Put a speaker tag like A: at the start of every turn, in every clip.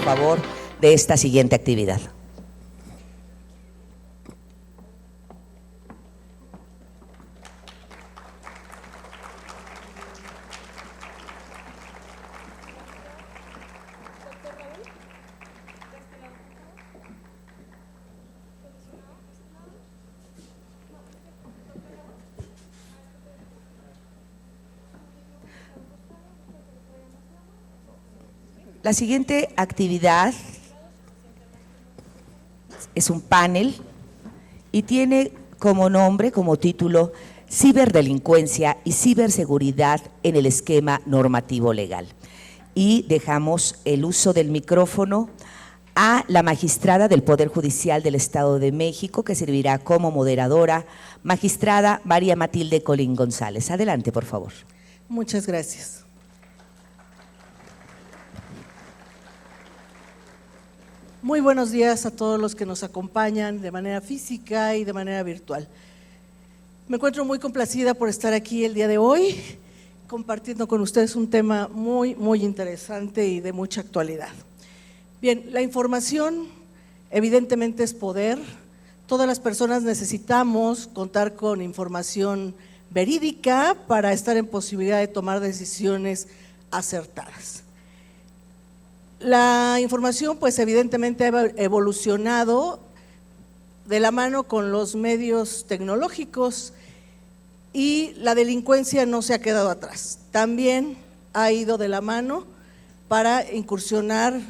A: favor, de esta siguiente actividad. La siguiente actividad es un panel y tiene como nombre, como título, Ciberdelincuencia y ciberseguridad en el esquema normativo legal. Y dejamos el uso del micrófono a la magistrada del Poder Judicial del Estado de México, que servirá como moderadora, magistrada María Matilde Colín González. Adelante, por favor.
B: Muchas gracias. Muy buenos días a todos los que nos acompañan de manera física y de manera virtual. Me encuentro muy complacida por estar aquí el día de hoy, compartiendo con ustedes un tema muy interesante y de mucha actualidad. Bien, la información evidentemente es poder. Todas las personas necesitamos contar con información verídica para estar en posibilidad de tomar decisiones acertadas. La información, pues evidentemente ha evolucionado de la mano con los medios tecnológicos y la delincuencia no se ha quedado atrás. También ha ido de la mano para incursionar,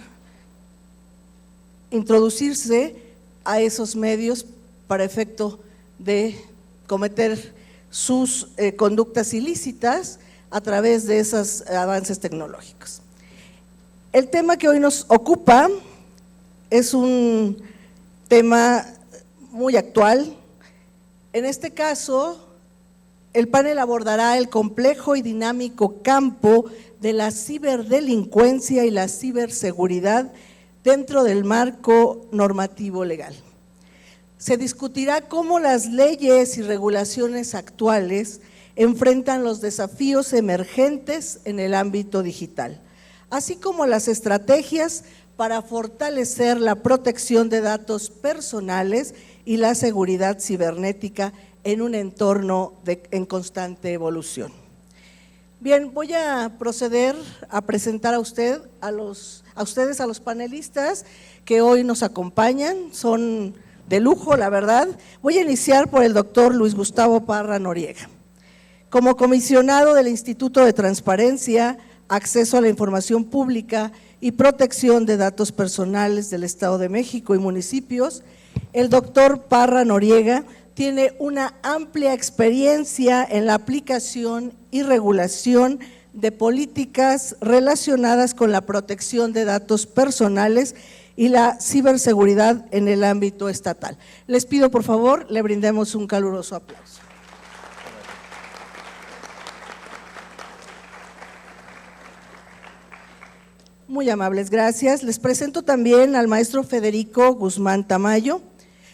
B: introducirse a esos medios para efecto de cometer sus conductas ilícitas a través de esos avances tecnológicos. El tema que hoy nos ocupa es un tema muy actual. En este caso, el panel abordará el complejo y dinámico campo de la ciberdelincuencia y la ciberseguridad dentro del marco normativo legal. Se discutirá cómo las leyes y regulaciones actuales enfrentan los desafíos emergentes en el ámbito digital, así como las estrategias para fortalecer la protección de datos personales y la seguridad cibernética en un entorno en constante evolución. Bien, voy a proceder a presentar a ustedes, a los panelistas que hoy nos acompañan, son de lujo, la verdad. Voy a iniciar por el doctor Luis Gustavo Parra Noriega. Como comisionado del Instituto de Transparencia, Acceso a la Información Pública y Protección de Datos Personales del Estado de México y municipios, el doctor Parra Noriega tiene una amplia experiencia en la aplicación y regulación de políticas relacionadas con la protección de datos personales y la ciberseguridad en el ámbito estatal. Les pido por favor, le brindemos un caluroso aplauso. Muy amables, gracias. Les presento también al maestro Federico Guzmán Tamayo.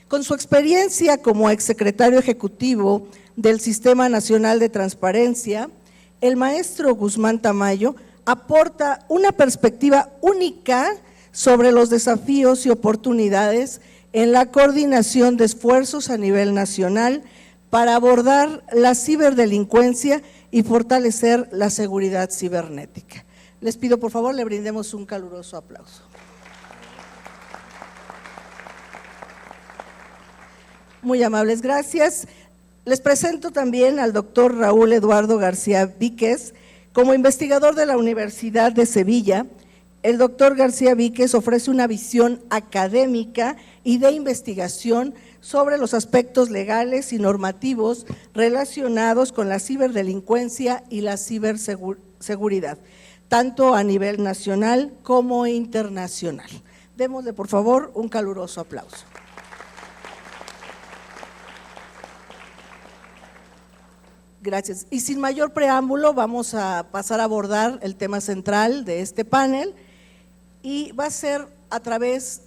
B: Con su experiencia como exsecretario ejecutivo del Sistema Nacional de Transparencia, el maestro Guzmán Tamayo aporta una perspectiva única sobre los desafíos y oportunidades en la coordinación de esfuerzos a nivel nacional para abordar la ciberdelincuencia y fortalecer la seguridad cibernética. Les pido por favor le brindemos un caluroso aplauso. Muy amables, gracias. Les presento también al doctor Raúl Eduardo García Víquez. Como investigador de la Universidad de Sevilla, el doctor García Víquez ofrece una visión académica y de investigación sobre los aspectos legales y normativos relacionados con la ciberdelincuencia y la ciberseguridad, tanto a nivel nacional como internacional. Démosle por favor un caluroso aplauso. Gracias. Y sin mayor preámbulo vamos a pasar a abordar el tema central de este panel y va a ser a través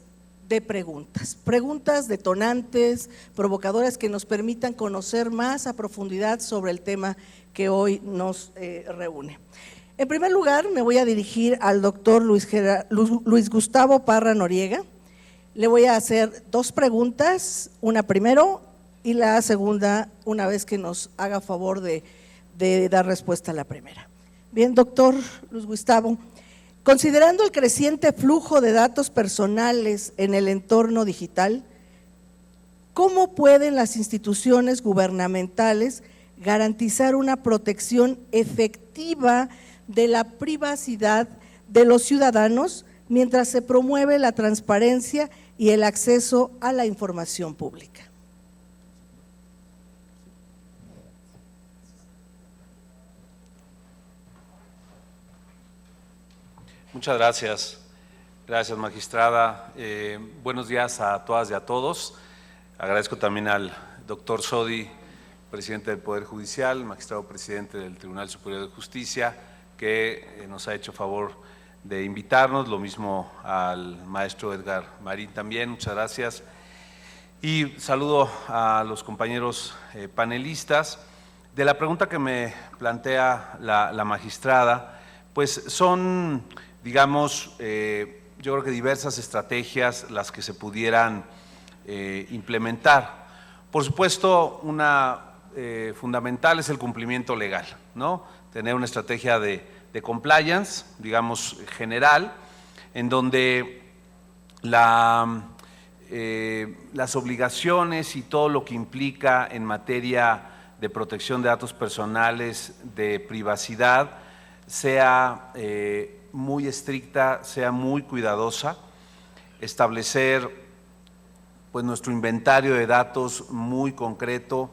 B: de preguntas detonantes, provocadoras que nos permitan conocer más a profundidad sobre el tema que hoy nos reúne. En primer lugar, me voy a dirigir al doctor Luis Gustavo Parra Noriega. Le voy a hacer dos preguntas, una primero y la segunda una vez que nos haga favor de dar respuesta a la primera. Bien, doctor Luis Gustavo, considerando el creciente flujo de datos personales en el entorno digital, ¿cómo pueden las instituciones gubernamentales garantizar una protección efectiva de la privacidad de los ciudadanos mientras se promueve la transparencia y el acceso a la información pública?
C: Muchas gracias. Gracias, magistrada. Buenos días a todas y a todos. Agradezco también al doctor Sodi, presidente del Poder Judicial, magistrado presidente del Tribunal Superior de Justicia, que nos ha hecho favor de invitarnos, lo mismo al maestro Edgar Marín también, muchas gracias. Y saludo a los compañeros panelistas. De la pregunta que me plantea la magistrada, pues son, digamos, yo creo que diversas estrategias las que se pudieran implementar. Por supuesto, una fundamental es el cumplimiento legal, ¿no? Tener una estrategia de compliance, digamos, general, en donde las obligaciones y todo lo que implica en materia de protección de datos personales, de privacidad, sea muy estricta, sea muy cuidadosa, establecer pues nuestro inventario de datos muy concreto,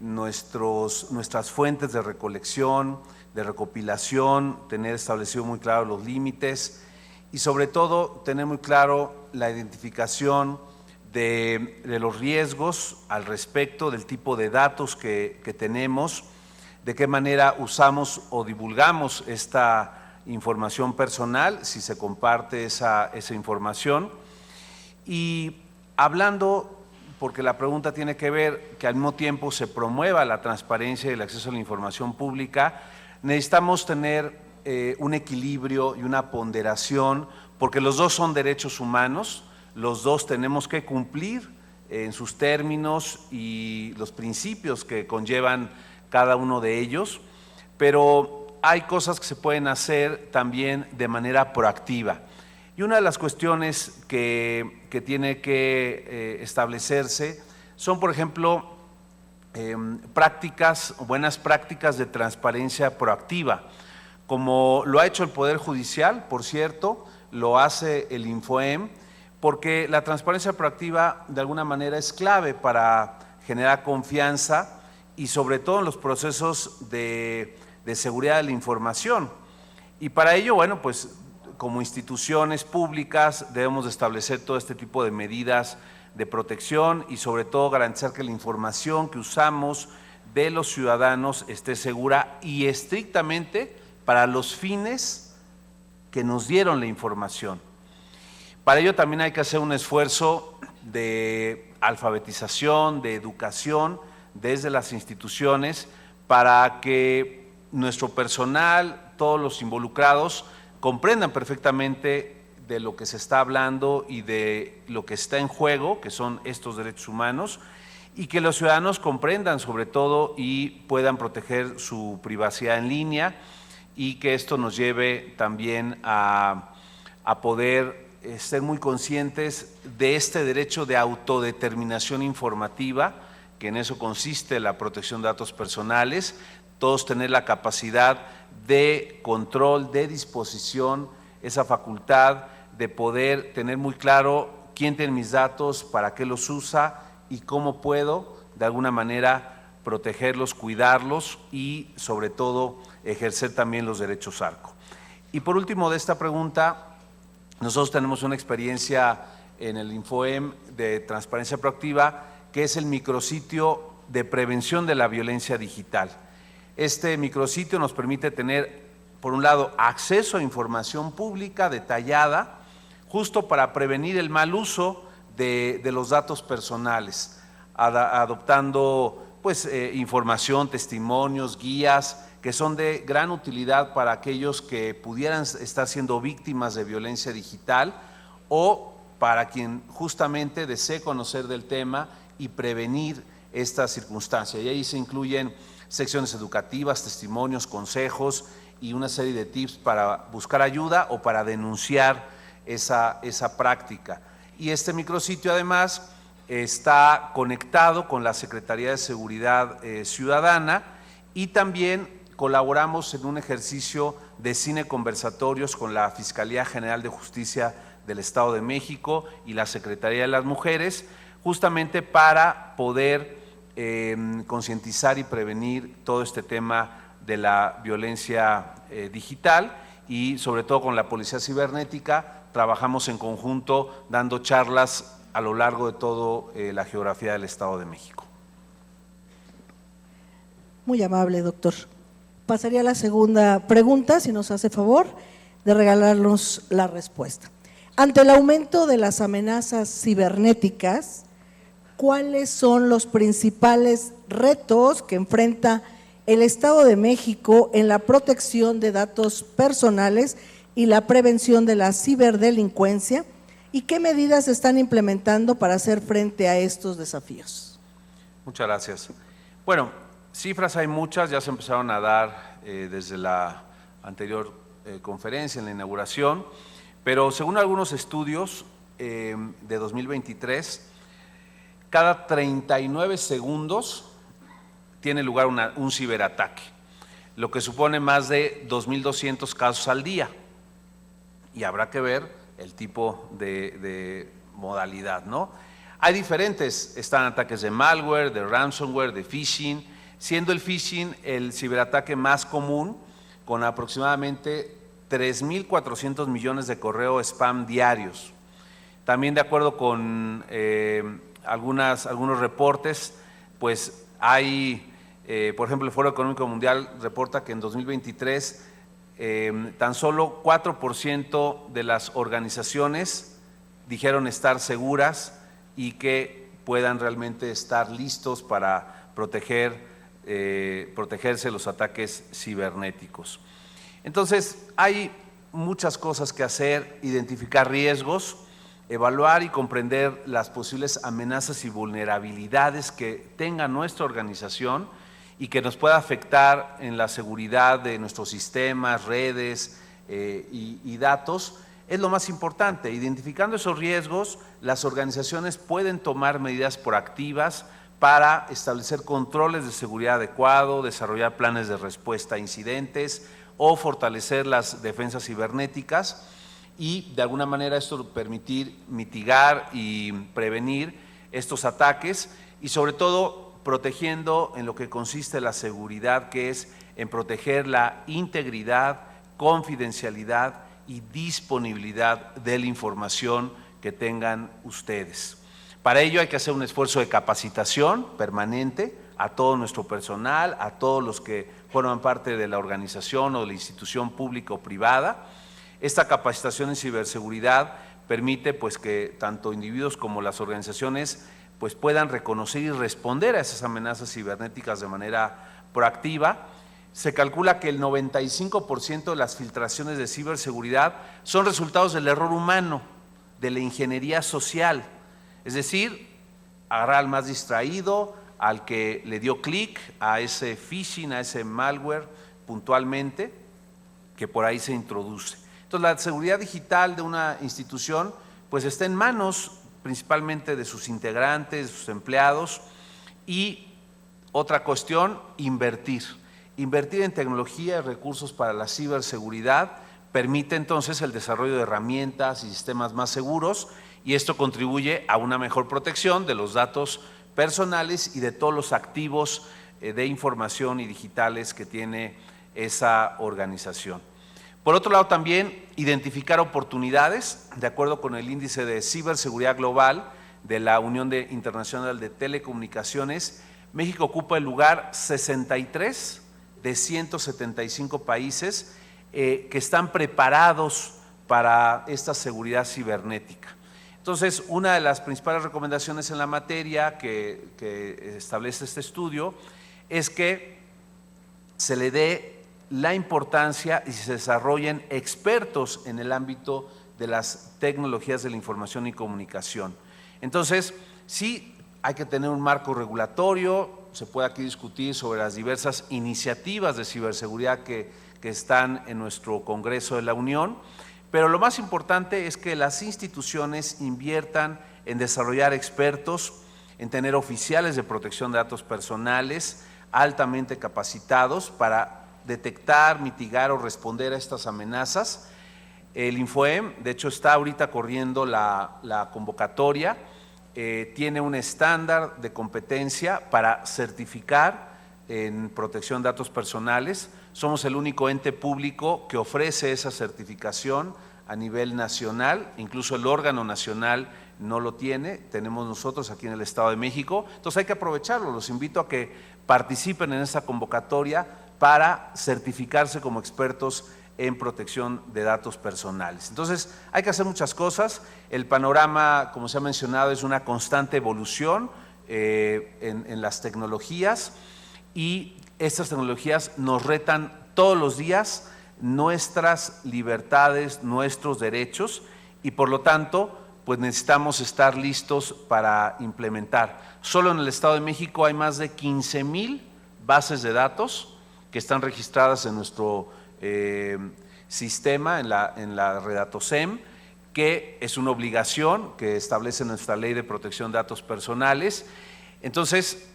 C: nuestras fuentes de recolección, de recopilación, tener establecido muy claro los límites y sobre todo tener muy claro la identificación de los riesgos al respecto del tipo de datos que tenemos, de qué manera usamos o divulgamos esta información personal, si se comparte esa información. Y hablando, porque la pregunta tiene que ver que al mismo tiempo se promueva la transparencia y el acceso a la información pública, necesitamos tener un equilibrio y una ponderación, porque los dos son derechos humanos, los dos tenemos que cumplir en sus términos y los principios que conllevan cada uno de ellos, pero hay cosas que se pueden hacer también de manera proactiva. Y una de las cuestiones que tiene que establecerse son, por ejemplo, buenas prácticas de transparencia proactiva, como lo ha hecho el Poder Judicial, por cierto, lo hace el Infoem, porque la transparencia proactiva de alguna manera es clave para generar confianza y sobre todo en los procesos de seguridad de la información. Y para ello, bueno, pues como instituciones públicas debemos de establecer todo este tipo de medidas de protección y sobre todo garantizar que la información que usamos de los ciudadanos esté segura y estrictamente para los fines que nos dieron la información. Para ello también hay que hacer un esfuerzo de alfabetización, de educación desde las instituciones para que nuestro personal, todos los involucrados, comprendan perfectamente de lo que se está hablando y de lo que está en juego, que son estos derechos humanos, y que los ciudadanos comprendan sobre todo y puedan proteger su privacidad en línea y que esto nos lleve también a poder ser muy conscientes de este derecho de autodeterminación informativa, que en eso consiste la protección de datos personales, todos tener la capacidad de control, de disposición, esa facultad de poder tener muy claro quién tiene mis datos, para qué los usa y cómo puedo de alguna manera protegerlos, cuidarlos y sobre todo ejercer también los derechos ARCO. Y por último de esta pregunta, nosotros tenemos una experiencia en el Infoem de transparencia proactiva, que es el micrositio de prevención de la violencia digital. Este micrositio nos permite tener, por un lado, acceso a información pública detallada, justo para prevenir el mal uso de los datos personales, adoptando pues, información, testimonios, guías que son de gran utilidad para aquellos que pudieran estar siendo víctimas de violencia digital o para quien justamente desee conocer del tema y prevenir esta circunstancia. Y ahí se incluyen secciones educativas, testimonios, consejos y una serie de tips para buscar ayuda o para denunciar esa práctica. Y este micrositio además está conectado con la Secretaría de Seguridad Ciudadana y también colaboramos en un ejercicio de cine conversatorios con la Fiscalía General de Justicia del Estado de México y la Secretaría de las Mujeres, justamente para poder concientizar y prevenir todo este tema de la violencia digital, y sobre todo con la Policía Cibernética trabajamos en conjunto dando charlas a lo largo de toda la geografía del Estado de México.
B: Muy amable, doctor. Pasaría a la segunda pregunta, si nos hace favor de regalarnos la respuesta. Ante el aumento de las amenazas cibernéticas, ¿cuáles son los principales retos que enfrenta el Estado de México en la protección de datos personales y la prevención de la ciberdelincuencia? ¿Y qué medidas se están implementando para hacer frente a estos desafíos?
C: Muchas gracias. Bueno, cifras hay muchas, ya se empezaron a dar desde la anterior conferencia, en la inauguración, pero según algunos estudios de 2023, cada 39 segundos tiene lugar un ciberataque, lo que supone más de 2.200 casos al día. Y habrá que ver el tipo de modalidad, ¿no? Hay diferentes, están ataques de malware, de ransomware, de phishing, siendo el phishing el ciberataque más común, con aproximadamente 3.400 millones de correo spam diarios. También, de acuerdo con algunos reportes, pues hay, por ejemplo, el Foro Económico Mundial reporta que en 2023 tan solo 4% de las organizaciones dijeron estar seguras y que puedan realmente estar listos para protegerse de los ataques cibernéticos. Entonces, hay muchas cosas que hacer: identificar riesgos, evaluar y comprender las posibles amenazas y vulnerabilidades que tenga nuestra organización y que nos pueda afectar en la seguridad de nuestros sistemas, redes y datos. Es lo más importante. Identificando esos riesgos, las organizaciones pueden tomar medidas proactivas para establecer controles de seguridad adecuados, desarrollar planes de respuesta a incidentes o fortalecer las defensas cibernéticas, y de alguna manera esto permitir mitigar y prevenir estos ataques, y sobre todo protegiendo en lo que consiste la seguridad, que es en proteger la integridad, confidencialidad y disponibilidad de la información que tengan ustedes. Para ello hay que hacer un esfuerzo de capacitación permanente a todo nuestro personal, a todos los que forman parte de la organización o de la institución pública o privada. Esta capacitación en ciberseguridad permite pues que tanto individuos como las organizaciones pues puedan reconocer y responder a esas amenazas cibernéticas de manera proactiva. Se calcula que el 95% de las filtraciones de ciberseguridad son resultados del error humano, de la ingeniería social. Es decir, agarrar al más distraído, al que le dio clic a ese phishing, a ese malware puntualmente, que por ahí se introduce. Entonces, la seguridad digital de una institución pues está en manos principalmente de sus integrantes, de sus empleados. Y otra cuestión, invertir en tecnología y recursos para la ciberseguridad permite entonces el desarrollo de herramientas y sistemas más seguros, y esto contribuye a una mejor protección de los datos personales y de todos los activos de información y digitales que tiene esa organización. Por otro lado, también identificar oportunidades. De acuerdo con el índice de ciberseguridad global de la Unión Internacional de Telecomunicaciones, México ocupa el lugar 63 de 175 países que están preparados para esta seguridad cibernética. Entonces, una de las principales recomendaciones en la materia que establece este estudio es que se le dé la importancia y se desarrollen expertos en el ámbito de las tecnologías de la información y comunicación. Entonces, sí hay que tener un marco regulatorio, se puede aquí discutir sobre las diversas iniciativas de ciberseguridad que están en nuestro Congreso de la Unión, pero lo más importante es que las instituciones inviertan en desarrollar expertos, en tener oficiales de protección de datos personales altamente capacitados para detectar, mitigar o responder a estas amenazas. El INFOEM, de hecho, está ahorita corriendo la convocatoria, tiene un estándar de competencia para certificar en protección de datos personales. Somos el único ente público que ofrece esa certificación a nivel nacional, incluso el órgano nacional no lo tiene, tenemos nosotros aquí en el Estado de México, entonces hay que aprovecharlo. Los invito a que participen en esta convocatoria para certificarse como expertos en protección de datos personales. Entonces, hay que hacer muchas cosas. El panorama, como se ha mencionado, es una constante evolución en las tecnologías, y estas tecnologías nos retan todos los días nuestras libertades, nuestros derechos, y por lo tanto, pues necesitamos estar listos para implementar. Solo en el Estado de México hay más de 15,000 bases de datos que están registradas en nuestro sistema, en la Redatosem, que es una obligación que establece nuestra Ley de Protección de Datos Personales. Entonces,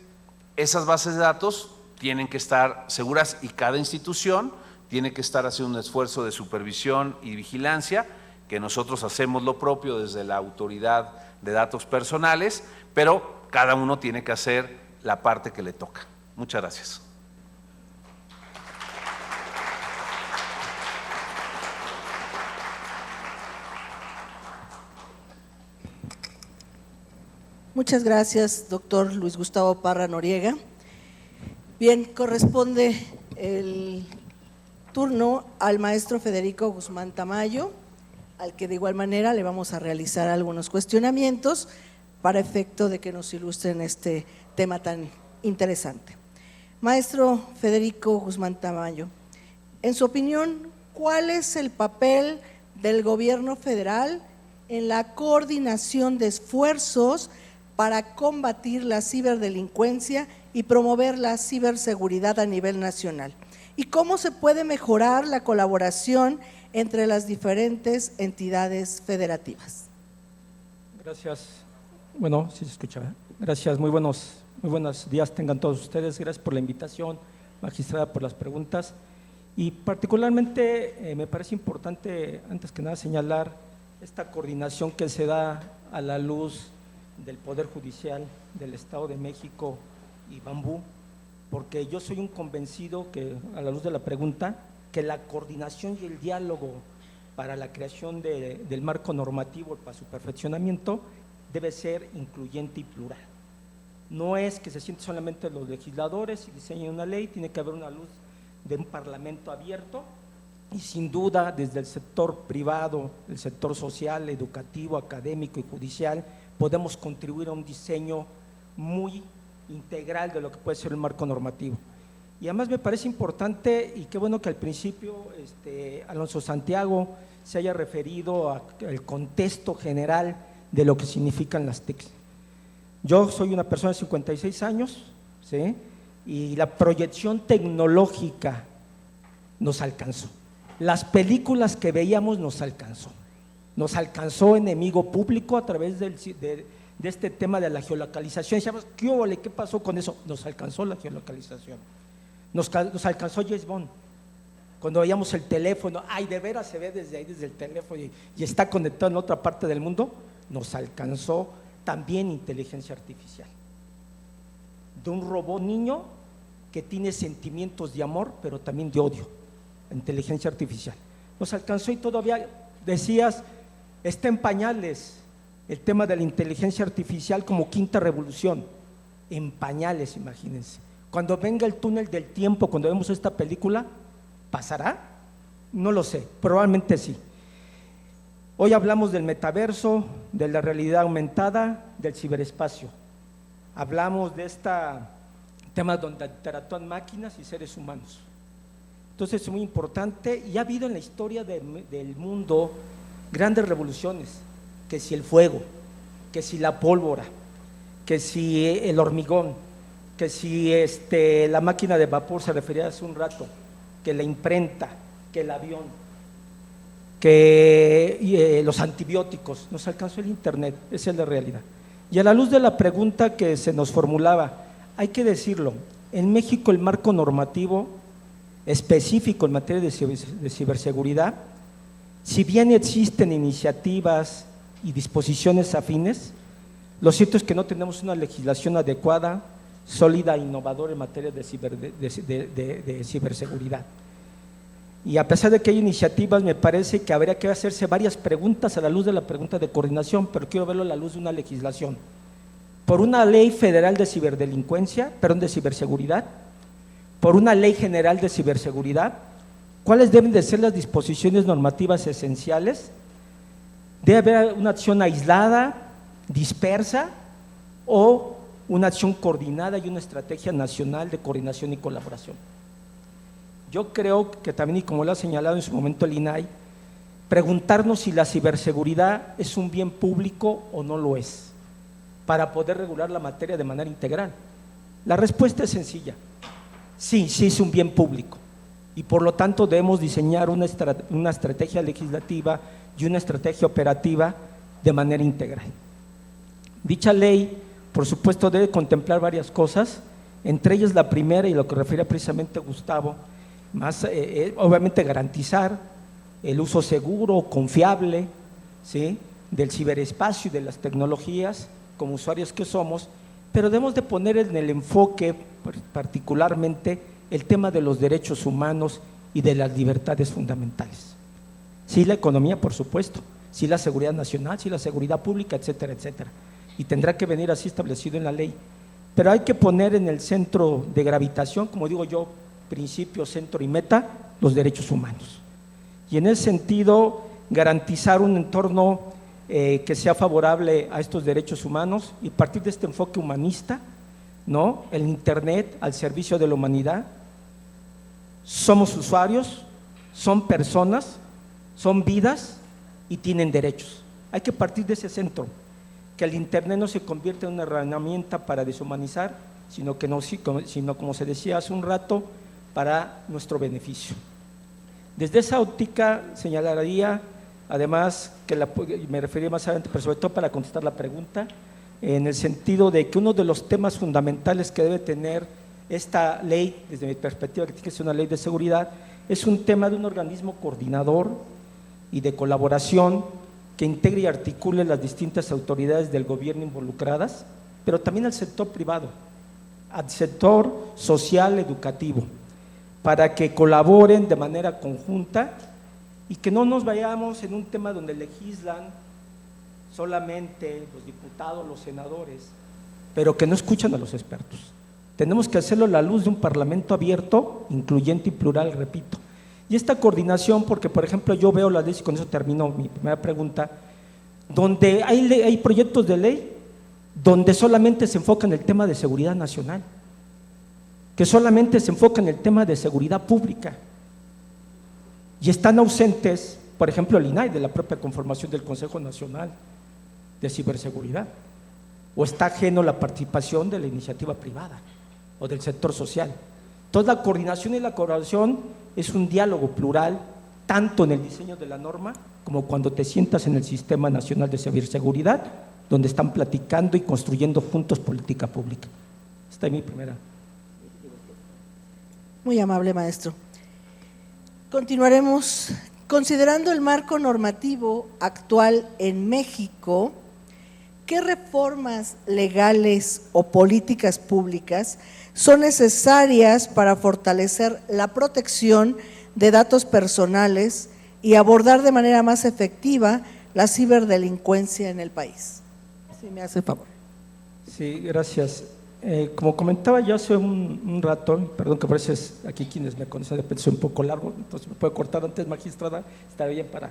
C: esas bases de datos tienen que estar seguras y cada institución tiene que estar haciendo un esfuerzo de supervisión y vigilancia, que nosotros hacemos lo propio desde la Autoridad de Datos Personales, pero cada uno tiene que hacer la parte que le toca. Muchas gracias.
B: Muchas gracias, doctor Luis Gustavo Parra Noriega. Bien, corresponde el turno al maestro Federico Guzmán Tamayo, al que de igual manera le vamos a realizar algunos cuestionamientos para efecto de que nos ilustren este tema tan interesante. Maestro Federico Guzmán Tamayo, en su opinión, ¿cuál es el papel del gobierno federal en la coordinación de esfuerzos para combatir la ciberdelincuencia y promover la ciberseguridad a nivel nacional? ¿Y cómo se puede mejorar la colaboración entre las diferentes entidades federativas?
D: Gracias. Bueno, sí se escucha. Gracias, muy buenos días tengan todos ustedes. Gracias por la invitación, magistrada, por las preguntas. Y particularmente me parece importante, antes que nada, señalar esta coordinación que se da a la luz del Poder Judicial del Estado de México y Bambú, porque yo soy un convencido que, a la luz de la pregunta, que la coordinación y el diálogo para la creación del marco normativo para su perfeccionamiento debe ser incluyente y plural. No es que se sienten solamente los legisladores y diseñen una ley, tiene que haber una luz de un parlamento abierto, y sin duda desde el sector privado, el sector social, educativo, académico y judicial, podemos contribuir a un diseño muy integral de lo que puede ser el marco normativo. Y además me parece importante, y qué bueno que al principio Alonso Santiago se haya referido al contexto general de lo que significan las TICs. Yo soy una persona de 56 años, ¿sí? Y la proyección tecnológica nos alcanzó. Las películas que veíamos nos alcanzó enemigo público a través de este tema de la geolocalización. Decíamos, ¿qué pasó con eso? Nos alcanzó la geolocalización, nos alcanzó James Bond. Cuando veíamos el teléfono, ay, de veras se ve desde ahí, desde el teléfono, y está conectado en otra parte del mundo. Nos alcanzó también inteligencia artificial, de un robot niño que tiene sentimientos de amor, pero también de odio. Inteligencia artificial nos alcanzó, y todavía decías, está en pañales el tema de la inteligencia artificial como quinta revolución, en pañales. Imagínense, cuando venga el túnel del tiempo, cuando vemos esta película, ¿pasará? No lo sé, probablemente sí. Hoy hablamos del metaverso, de la realidad aumentada, del ciberespacio. Hablamos de este tema donde interactúan máquinas y seres humanos. Entonces es muy importante y ha habido en la historia del mundo grandes revoluciones, que si el fuego, que si la pólvora, que si el hormigón, que si la máquina de vapor, se refería hace un rato, que la imprenta, que el avión, que los antibióticos, nos alcanzó el internet, esa es la realidad. Y a la luz de la pregunta que se nos formulaba, hay que decirlo, en México el marco normativo específico en materia de ciberseguridad, si bien existen iniciativas y disposiciones afines, lo cierto es que no tenemos una legislación adecuada, sólida e innovadora en materia de ciberseguridad. Y a pesar de que hay iniciativas, me parece que habría que hacerse varias preguntas a la luz de la pregunta de coordinación, pero quiero verlo a la luz de una legislación. Por una ley federal de de ciberseguridad, por una ley general de ciberseguridad, ¿cuáles deben de ser las disposiciones normativas esenciales? ¿Debe haber una acción aislada, dispersa, o una acción coordinada y una estrategia nacional de coordinación y colaboración? Yo creo que también, y como lo ha señalado en su momento el INAI, preguntarnos si la ciberseguridad es un bien público o no lo es, para poder regular la materia de manera integral. La respuesta es sencilla: sí, sí es un bien público, y por lo tanto debemos diseñar una estrategia legislativa y una estrategia operativa de manera integral. Dicha ley, por supuesto, debe contemplar varias cosas, entre ellas la primera, y lo que refiere precisamente Gustavo, obviamente garantizar el uso seguro, confiable, ¿sí?, del ciberespacio y de las tecnologías como usuarios que somos, pero debemos de poner en el enfoque particularmente el tema de los derechos humanos y de las libertades fundamentales. Sí, la economía, por supuesto, sí la seguridad nacional, sí la seguridad pública, etcétera, etcétera, y tendrá que venir así establecido en la ley, pero hay que poner en el centro de gravitación, como digo yo, principio, centro y meta, los derechos humanos. Y en ese sentido, garantizar un entorno que sea favorable a estos derechos humanos, y partir de este enfoque humanista, ¿no?, el Internet al servicio de la humanidad. Somos usuarios, son personas, son vidas y tienen derechos. Hay que partir de ese centro, que el Internet no se convierta en una herramienta para deshumanizar, sino como se decía hace un rato, para nuestro beneficio. Desde esa óptica señalaría, además, me referiré más adelante, pero sobre todo para contestar la pregunta, en el sentido de que uno de los temas fundamentales que debe tener esta ley, desde mi perspectiva, que tiene que ser una ley de seguridad, es un tema de un organismo coordinador y de colaboración que integre y articule las distintas autoridades del gobierno involucradas, pero también al sector privado, al sector social, educativo, para que colaboren de manera conjunta y que no nos vayamos en un tema donde legislan solamente los diputados, los senadores, pero que no escuchan a los expertos. Tenemos que hacerlo a la luz de un parlamento abierto, incluyente y plural, repito. Y esta coordinación, porque por ejemplo yo veo las leyes, y con eso termino mi primera pregunta, donde hay proyectos de ley donde solamente se enfoca en el tema de seguridad nacional, que solamente se enfoca en el tema de seguridad pública, y están ausentes, por ejemplo, el INAI, de la propia conformación del Consejo Nacional de Ciberseguridad, o está ajeno la participación de la iniciativa privada o del sector social. Entonces, la coordinación y la colaboración es un diálogo plural, tanto en el diseño de la norma como cuando te sientas en el Sistema Nacional de Ciberseguridad, donde están platicando y construyendo juntos política pública. Esta es mi primera.
B: Muy amable, maestro. Continuaremos. Considerando el marco normativo actual en México, ¿qué reformas legales o políticas públicas son necesarias para fortalecer la protección de datos personales y abordar de manera más efectiva la ciberdelincuencia en el país? Si me hace favor.
D: Sí, gracias. Como comentaba yo hace un rato, perdón que por eso aquí quienes me conocen de repente soy un poco largo, entonces me puede cortar antes, magistrada, está bien para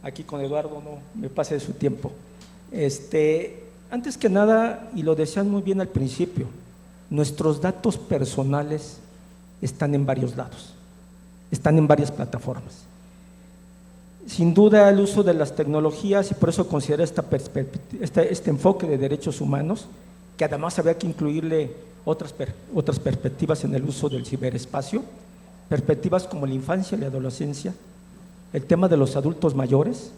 D: aquí con Eduardo no me pase de su tiempo. Antes que nada, y lo decían muy bien al principio, nuestros datos personales están en varios lados. están en varias plataformas. Sin duda el uso de las tecnologías, y por eso considero este enfoque de derechos humanos, que además había que incluirle otras perspectivas en el uso del ciberespacio, perspectivas como la infancia y la adolescencia, el tema de los adultos mayores,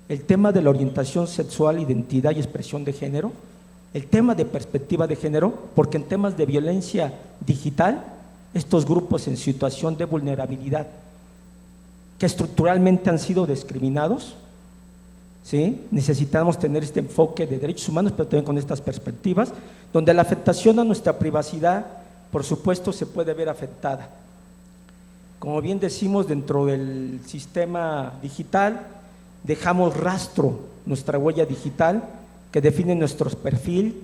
D: el tema de la orientación sexual, identidad y expresión de género, el tema de perspectiva de género, porque en temas de violencia digital, estos grupos en situación de vulnerabilidad, que estructuralmente han sido discriminados, ¿sí? Necesitamos tener este enfoque de derechos humanos, pero también con estas perspectivas, donde la afectación a nuestra privacidad, por supuesto, se puede ver afectada. Como bien decimos, dentro del sistema digital, dejamos rastro, nuestra huella digital, que define nuestro perfil,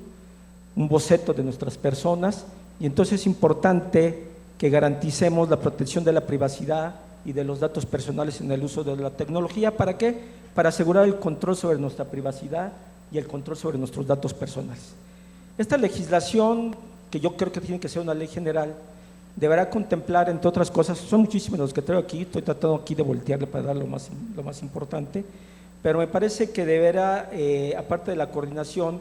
D: un boceto de nuestras personas, y entonces es importante que garanticemos la protección de la privacidad y de los datos personales en el uso de la tecnología. ¿Para qué? Para asegurar el control sobre nuestra privacidad y el control sobre nuestros datos personales. Esta legislación, que yo creo que tiene que ser una ley general, deberá contemplar, entre otras cosas, son muchísimos los que traigo aquí, estoy tratando aquí de voltearle para dar lo más importante, pero me parece que deberá, aparte de la coordinación,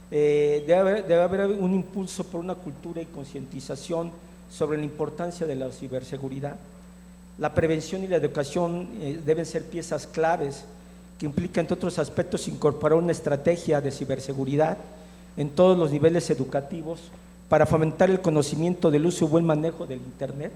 D: debe haber un impulso por una cultura y concientización sobre la importancia de la ciberseguridad. La prevención y la educación deben ser piezas claves que implica, entre otros aspectos, incorporar una estrategia de ciberseguridad en todos los niveles educativos para fomentar el conocimiento del uso y buen manejo del Internet,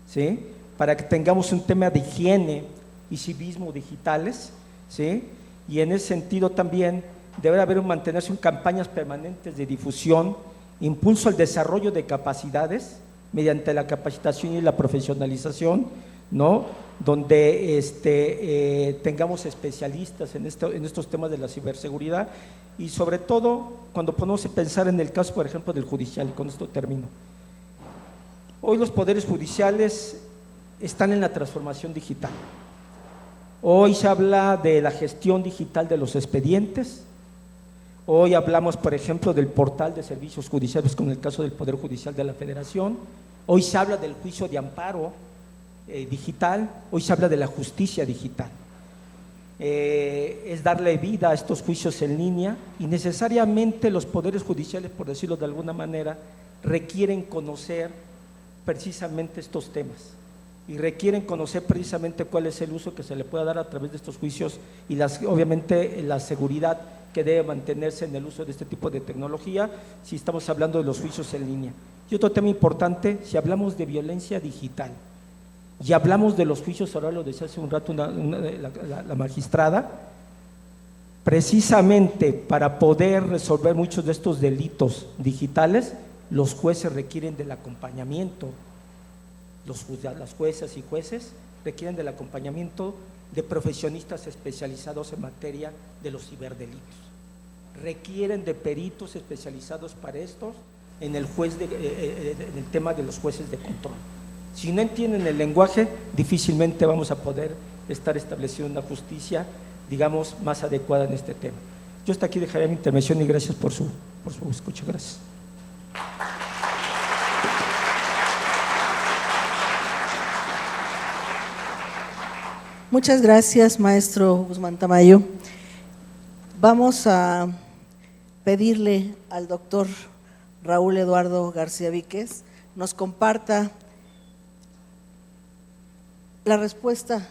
D: ¿sí? Para que tengamos un tema de higiene y civismo digitales, ¿sí? Y en ese sentido también deberá mantenerse en campañas permanentes de difusión, impulso al desarrollo de capacidades mediante la capacitación y la profesionalización, ¿no? Donde tengamos especialistas en estos temas de la ciberseguridad, y sobre todo cuando podemos pensar en el caso, por ejemplo, del judicial, y con esto termino. Hoy los poderes judiciales están en la transformación digital. Hoy se habla de la gestión digital de los expedientes. Hoy hablamos, por ejemplo, del portal de servicios judiciales con el caso del Poder Judicial de la Federación. Hoy se habla del juicio de amparo digital. Hoy se habla de la justicia digital. Es darle vida a estos juicios en línea, y necesariamente los poderes judiciales, por decirlo de alguna manera, requieren conocer precisamente estos temas y requieren conocer precisamente cuál es el uso que se le pueda dar a través de estos juicios y obviamente la seguridad que debe mantenerse en el uso de este tipo de tecnología si estamos hablando de los juicios en línea. Y otro tema importante, si hablamos de violencia digital y hablamos de los juicios orales, lo decía hace un rato la magistrada, precisamente para poder resolver muchos de estos delitos digitales, los jueces requieren del acompañamiento, las juezas y jueces requieren del acompañamiento de profesionistas especializados en materia de los ciberdelitos, requieren de peritos especializados para estos en el tema de los jueces de control. Si no entienden el lenguaje, difícilmente vamos a poder estar estableciendo una justicia, digamos, más adecuada en este tema. Yo hasta aquí dejaré mi intervención y gracias por su escucha. Gracias.
B: Muchas gracias, maestro Guzmán Tamayo. Vamos a pedirle al doctor Raúl Eduardo García Víquez nos comparta la respuesta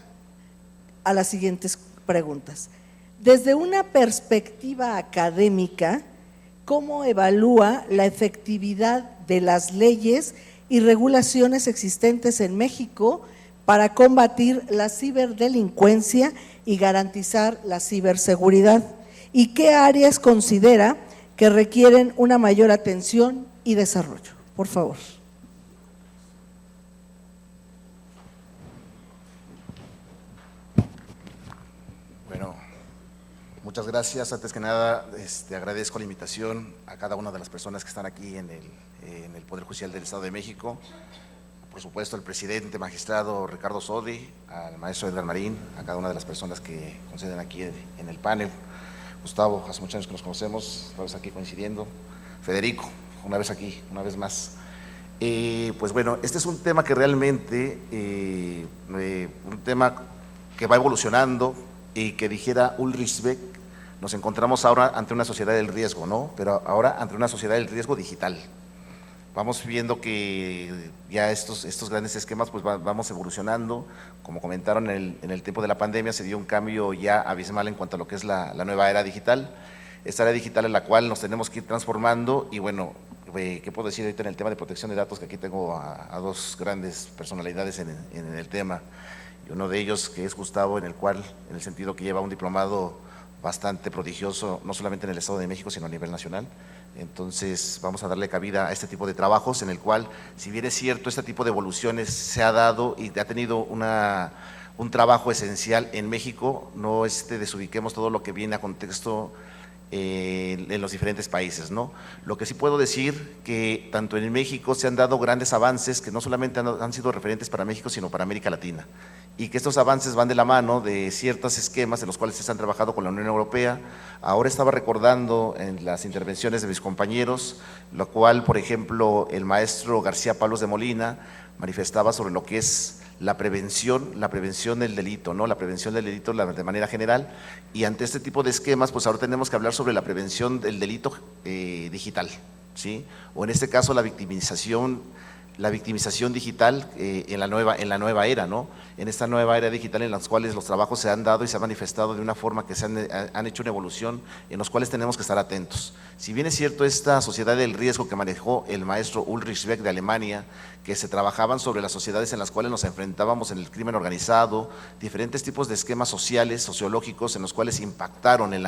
B: a las siguientes preguntas. Desde una perspectiva académica, ¿cómo evalúa la efectividad de las leyes y regulaciones existentes en México para combatir la ciberdelincuencia y garantizar la ciberseguridad? ¿Y qué áreas considera que requieren una mayor atención y desarrollo? Por favor.
E: Bueno, muchas gracias. Antes que nada, agradezco la invitación a cada una de las personas que están aquí en el Poder Judicial del Estado de México. Por supuesto, al presidente magistrado Ricardo Sodi, al maestro Edgar Marín, a cada una de las personas que conceden aquí en el panel. Gustavo, hace muchos años que nos conocemos, otra vez aquí coincidiendo. Federico, una vez aquí, una vez más. Pues bueno, este es un tema que realmente, un tema que va evolucionando y que dijera Ulrich Beck, nos encontramos ahora ante una sociedad del riesgo, ¿no? Pero ahora ante una sociedad del riesgo digital. Vamos viendo que ya estos grandes esquemas pues vamos evolucionando. Como comentaron, en el tiempo de la pandemia se dio un cambio ya abismal en cuanto a lo que es la nueva era digital. Esta era digital en la cual nos tenemos que ir transformando y bueno, ¿qué puedo decir ahorita en el tema de protección de datos? Que aquí tengo a dos grandes personalidades en el tema. Y uno de ellos que es Gustavo, en el sentido que lleva un diplomado bastante prodigioso, no solamente en el Estado de México, sino a nivel nacional. Entonces vamos a darle cabida a este tipo de trabajos en el cual, si bien es cierto, este tipo de evoluciones se ha dado y ha tenido un trabajo esencial en México, no desubiquemos todo lo que viene a contexto en los diferentes países, ¿no? Lo que sí puedo decir que tanto en México se han dado grandes avances que no solamente han sido referentes para México, sino para América Latina, y que estos avances van de la mano de ciertos esquemas de los cuales se han trabajado con la Unión Europea. Ahora estaba recordando en las intervenciones de mis compañeros, lo cual, por ejemplo, el maestro García Palos de Molina manifestaba sobre lo que es la prevención del delito, ¿no? La prevención del delito de manera general, y ante este tipo de esquemas, pues ahora tenemos que hablar sobre la prevención del delito digital, ¿sí? O en este caso la victimización digital en la nueva era, ¿no? En esta nueva era digital en las cuales los trabajos se han dado y se han manifestado de una forma que han hecho una evolución en los cuales tenemos que estar atentos. Si bien es cierto, esta sociedad del riesgo que manejó el maestro Ulrich Beck de Alemania, que se trabajaban sobre las sociedades en las cuales nos enfrentábamos en el crimen organizado, diferentes tipos de esquemas sociales, sociológicos, en los cuales impactaron en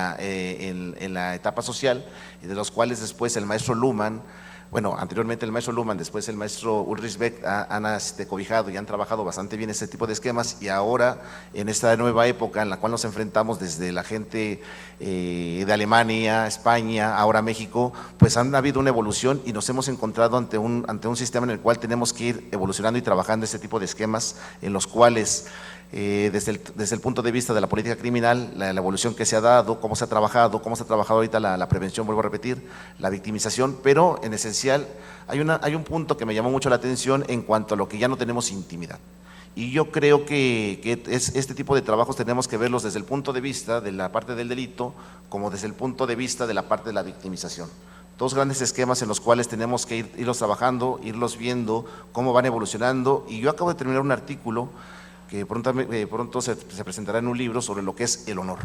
E: la etapa social, y de los cuales después el maestro Luhmann, bueno, anteriormente el maestro Luhmann, después el maestro Ulrich Beck han cobijado y han trabajado bastante bien este tipo de esquemas, y ahora en esta nueva época en la cual nos enfrentamos desde la gente de Alemania, España, ahora México, pues han habido una evolución y nos hemos encontrado ante un sistema en el cual tenemos que ir evolucionando y trabajando este tipo de esquemas en los cuales desde el punto de vista de la política criminal, la evolución que se ha dado, cómo se ha trabajado ahorita la prevención, vuelvo a repetir, la victimización, pero en esencial hay un punto que me llamó mucho la atención en cuanto a lo que ya no tenemos intimidad. Y yo creo que este tipo de trabajos tenemos que verlos desde el punto de vista de la parte del delito, como desde el punto de vista de la parte de la victimización. Dos grandes esquemas en los cuales tenemos que irlos trabajando, irlos viendo cómo van evolucionando. Y yo acabo de terminar un artículo que pronto se presentará en un libro sobre lo que es el honor,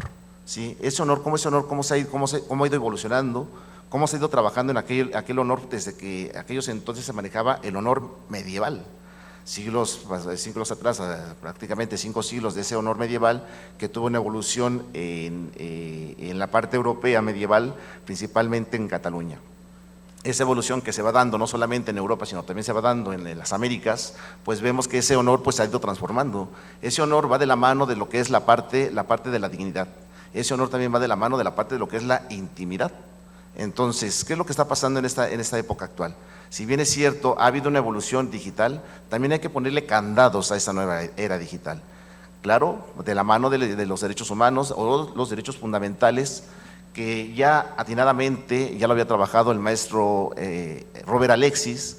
E: ¿sí? Ese honor, cómo ha ido evolucionando, cómo se ha ido trabajando en aquel honor desde que aquellos entonces se manejaba el honor medieval, siglos atrás, prácticamente 5 siglos de ese honor medieval que tuvo una evolución en la parte europea medieval, principalmente en Cataluña. Esa evolución que se va dando no solamente en Europa, sino también se va dando en las Américas, pues vemos que ese honor pues se ha ido transformando. Ese honor va de la mano de lo que es la parte de la dignidad. Ese honor también va de la mano de la parte de lo que es la intimidad. Entonces, ¿qué es lo que está pasando en esta época actual? Si bien es cierto, ha habido una evolución digital, también hay que ponerle candados a esta nueva era digital. Claro, de la mano de los derechos humanos o los derechos fundamentales, que ya atinadamente, ya lo había trabajado el maestro Robert Alexis,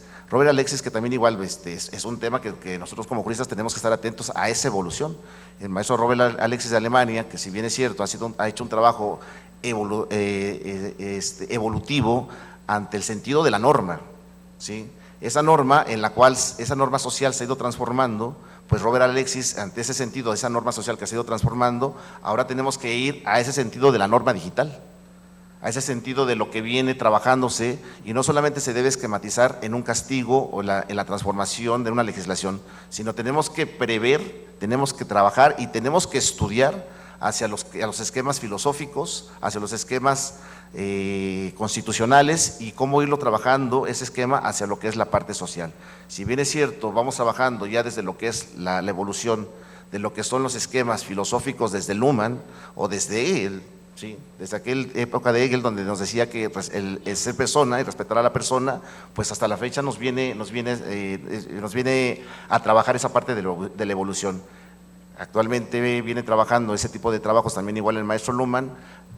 E: que también igual es un tema que nosotros como juristas tenemos que estar atentos a esa evolución. El maestro Robert Alexis de Alemania, que si bien es cierto, ha hecho un trabajo evolutivo ante el sentido de la norma, ¿sí? Esa norma social se ha ido transformando, pues Robert Alexis, ante ese sentido, esa norma social que se ha ido transformando, ahora tenemos que ir a ese sentido de la norma digital, a ese sentido de lo que viene trabajándose, y no solamente se debe esquematizar en un castigo o en la transformación de una legislación, sino tenemos que prever, tenemos que trabajar y tenemos que estudiar hacia los esquemas filosóficos, hacia los esquemas constitucionales, y cómo irlo trabajando ese esquema hacia lo que es la parte social. Si bien es cierto, vamos trabajando ya desde lo que es la evolución de lo que son los esquemas filosóficos desde Luhmann o desde Hegel, ¿sí? Desde aquella época de Hegel donde nos decía que pues, el ser persona y respetar a la persona, pues hasta la fecha nos viene a trabajar esa parte de la evolución. Actualmente viene trabajando ese tipo de trabajos también igual el maestro Luhmann,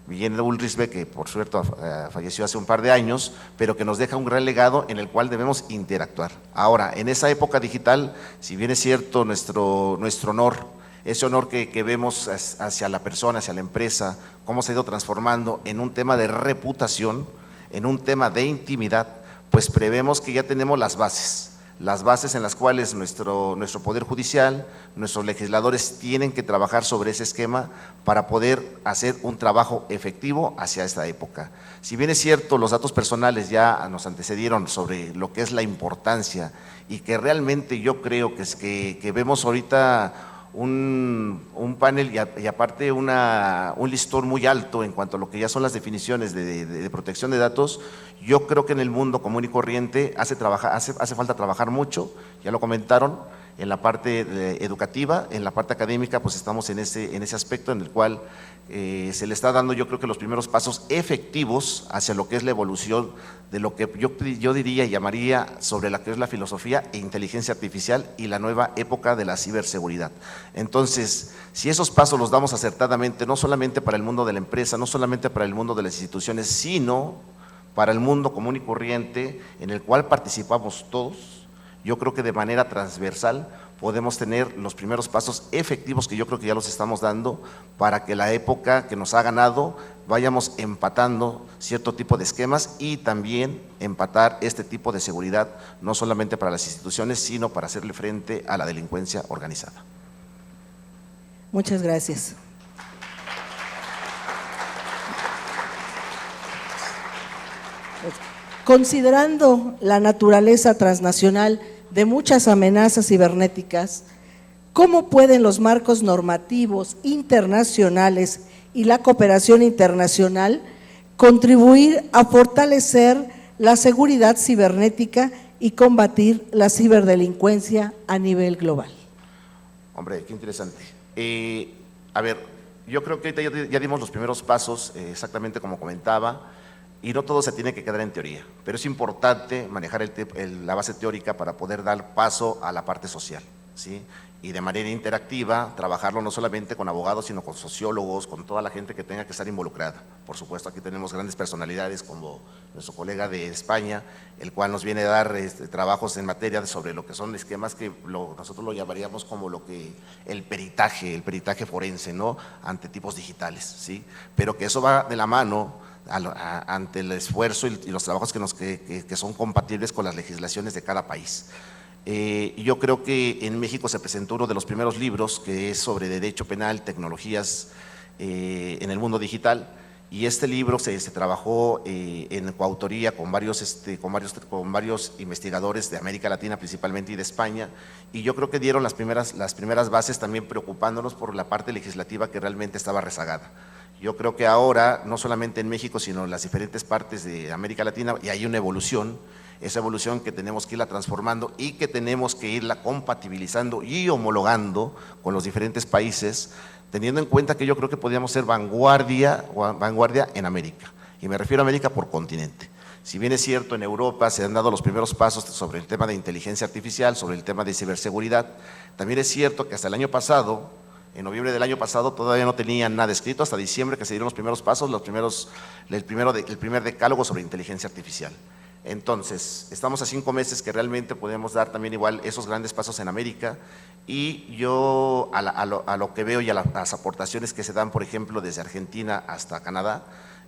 E: Miguel Ulrisbe, que por cierto falleció hace un par de años, pero que nos deja un gran legado en el cual debemos interactuar. Ahora, en esa época digital, si bien es cierto nuestro honor, ese honor que vemos hacia la persona, hacia la empresa, cómo se ha ido transformando en un tema de reputación, en un tema de intimidad, pues prevemos que ya tenemos las bases en las cuales nuestro Poder Judicial, nuestros legisladores tienen que trabajar sobre ese esquema para poder hacer un trabajo efectivo hacia esta época. Si bien es cierto, los datos personales ya nos antecedieron sobre lo que es la importancia y que realmente yo creo que vemos ahorita un panel y aparte un listón muy alto en cuanto a lo que ya son las definiciones de protección de datos. Yo creo que en el mundo común y corriente hace falta trabajar mucho, ya lo comentaron, en la parte educativa, en la parte académica, pues estamos en ese aspecto en el cual se le está dando, yo creo que los primeros pasos efectivos hacia lo que es la evolución de lo que yo diría y llamaría sobre la que es la filosofía e inteligencia artificial y la nueva época de la ciberseguridad. Entonces, si esos pasos los damos acertadamente, no solamente para el mundo de la empresa, no solamente para el mundo de las instituciones, sino para el mundo común y corriente en el cual participamos todos, yo creo que de manera transversal podemos tener los primeros pasos efectivos que yo creo que ya los estamos dando para que la época que nos ha ganado vayamos empatando cierto tipo de esquemas y también empatar este tipo de seguridad, no solamente para las instituciones, sino para hacerle frente a la delincuencia organizada.
B: Muchas gracias. Considerando la naturaleza transnacional de muchas amenazas cibernéticas, ¿cómo pueden los marcos normativos internacionales y la cooperación internacional contribuir a fortalecer la seguridad cibernética y combatir la ciberdelincuencia a nivel global?
E: Hombre, qué interesante. A ver, yo creo que ya dimos los primeros pasos, exactamente como comentaba, y no todo se tiene que quedar en teoría, pero es importante manejar la base teórica para poder dar paso a la parte social, ¿sí? Y de manera interactiva, trabajarlo no solamente con abogados, sino con sociólogos, con toda la gente que tenga que estar involucrada. Por supuesto, aquí tenemos grandes personalidades como nuestro colega de España, el cual nos viene a dar trabajos en materia sobre lo que son esquemas que nosotros lo llamaríamos como el peritaje forense, ¿no? Ante tipos digitales, ¿sí? Pero que eso va de la mano ante el esfuerzo y los trabajos que son compatibles con las legislaciones de cada país. Yo creo que en México se presentó uno de los primeros libros que es sobre derecho penal, tecnologías en el mundo digital, y este libro se trabajó en coautoría con varios investigadores de América Latina principalmente y de España, y yo creo que dieron las primeras bases también preocupándonos por la parte legislativa que realmente estaba rezagada. Yo creo que ahora, no solamente en México, sino en las diferentes partes de América Latina, y hay una evolución, esa evolución que tenemos que irla transformando y que tenemos que irla compatibilizando y homologando con los diferentes países, teniendo en cuenta que yo creo que podríamos ser vanguardia en América, y me refiero a América por continente. Si bien es cierto, en Europa se han dado los primeros pasos sobre el tema de inteligencia artificial, sobre el tema de ciberseguridad, también es cierto que hasta el año pasado, en noviembre del año pasado, todavía no tenían nada escrito, hasta diciembre que se dieron los primeros pasos, el primer decálogo sobre inteligencia artificial. Entonces, estamos a 5 meses que realmente podemos dar también igual esos grandes pasos en América, y yo a lo que veo y a las aportaciones que se dan, por ejemplo, desde Argentina hasta Canadá,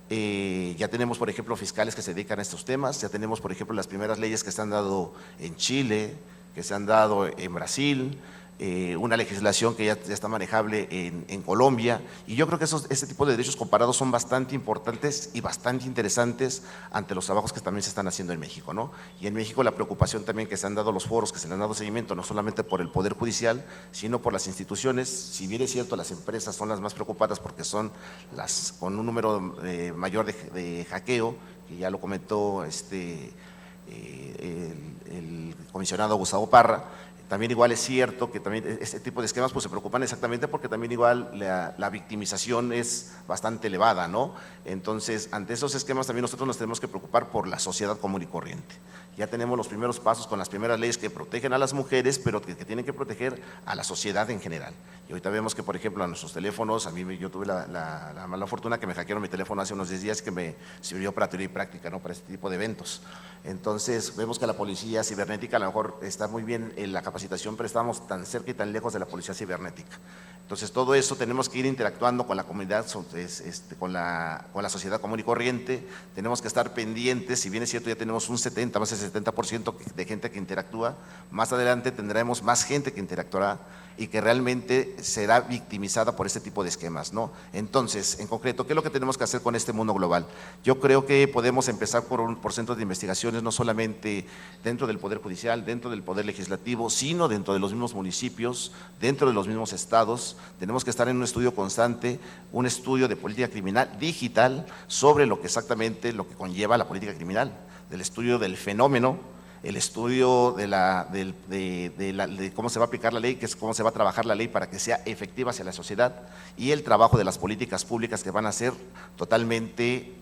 E: ya tenemos, por ejemplo, fiscales que se dedican a estos temas, ya tenemos, por ejemplo, las primeras leyes que se han dado en Chile, que se han dado en Brasil, una legislación que ya está manejable en Colombia, y yo creo que este tipo de derechos comparados son bastante importantes y bastante interesantes ante los trabajos que también se están haciendo en México, ¿no? Y en México la preocupación también que se han dado los foros, que se le han dado seguimiento, no solamente por el Poder Judicial, sino por las instituciones. Si bien es cierto, las empresas son las más preocupadas porque son las con un número mayor de hackeo, que ya lo comentó el comisionado Gustavo Parra. También igual es cierto que también este tipo de esquemas pues se preocupan exactamente porque también igual la victimización es bastante elevada, ¿no? Entonces, ante esos esquemas también nosotros nos tenemos que preocupar por la sociedad común y corriente. Ya tenemos los primeros pasos con las primeras leyes que protegen a las mujeres, pero que tienen que proteger a la sociedad en general. Y ahorita vemos que, por ejemplo, a nuestros teléfonos, yo tuve la mala fortuna que me hackearon mi teléfono hace unos 10 días que me sirvió para teoría y práctica, ¿no? Para este tipo de eventos. Entonces, vemos que la policía cibernética a lo mejor está muy bien en la capacitación, pero estamos tan cerca y tan lejos de la policía cibernética. Entonces, todo eso tenemos que ir interactuando con la comunidad, con la sociedad común y corriente, tenemos que estar pendientes, si bien es cierto ya tenemos un 70, más del 70% de gente que interactúa, más adelante tendremos más gente que interactuará y que realmente será victimizada por este tipo de esquemas, ¿no? Entonces, en concreto, ¿qué es lo que tenemos que hacer con este mundo global? Yo creo que podemos empezar por centros de investigaciones, no solamente dentro del Poder Judicial, dentro del Poder Legislativo, sino dentro de los mismos municipios, dentro de los mismos estados. Tenemos que estar en un estudio constante, un estudio de política criminal digital sobre lo que exactamente lo que conlleva la política criminal, del estudio del fenómeno, el estudio de cómo se va a aplicar la ley, que es cómo se va a trabajar la ley para que sea efectiva hacia la sociedad, y el trabajo de las políticas públicas que van a ser totalmente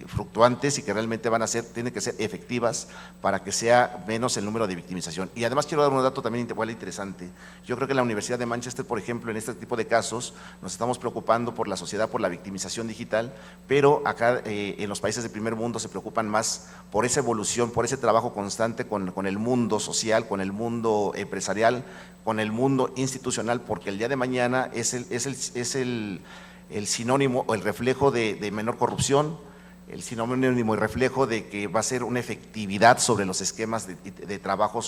E: fluctuantes y que realmente tienen que ser efectivas para que sea menos el número de victimización. Y además quiero dar un dato también igual interesante. Yo creo que en la Universidad de Manchester, por ejemplo, en este tipo de casos, nos estamos preocupando por la sociedad, por la victimización digital, pero acá en los países del primer mundo se preocupan más por esa evolución, por ese trabajo constante con el mundo social, con el mundo empresarial, con el mundo institucional, porque el día de mañana es el sinónimo o el reflejo de menor corrupción, el sinónimo y reflejo de que va a ser una efectividad sobre los esquemas de trabajo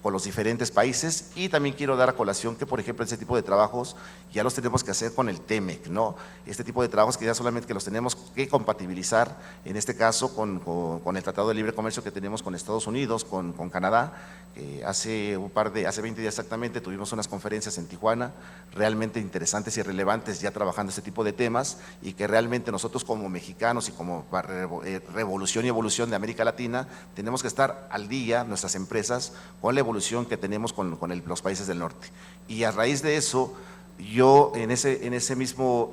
E: con los diferentes países. Y también quiero dar a colación que, por ejemplo, ese tipo de trabajos ya los tenemos que hacer con el TEMEC, ¿no? Este tipo de trabajos que ya solamente que los tenemos que compatibilizar, en este caso con el Tratado de Libre Comercio que tenemos con Estados Unidos, con Canadá. Hace 20 días exactamente tuvimos unas conferencias en Tijuana realmente interesantes y relevantes ya trabajando este tipo de temas, y que realmente nosotros como mexicanos y como revolución y evolución de América Latina tenemos que estar al día, nuestras empresas, con la evolución que tenemos con los países del norte. Y a raíz de eso, yo en ese mismo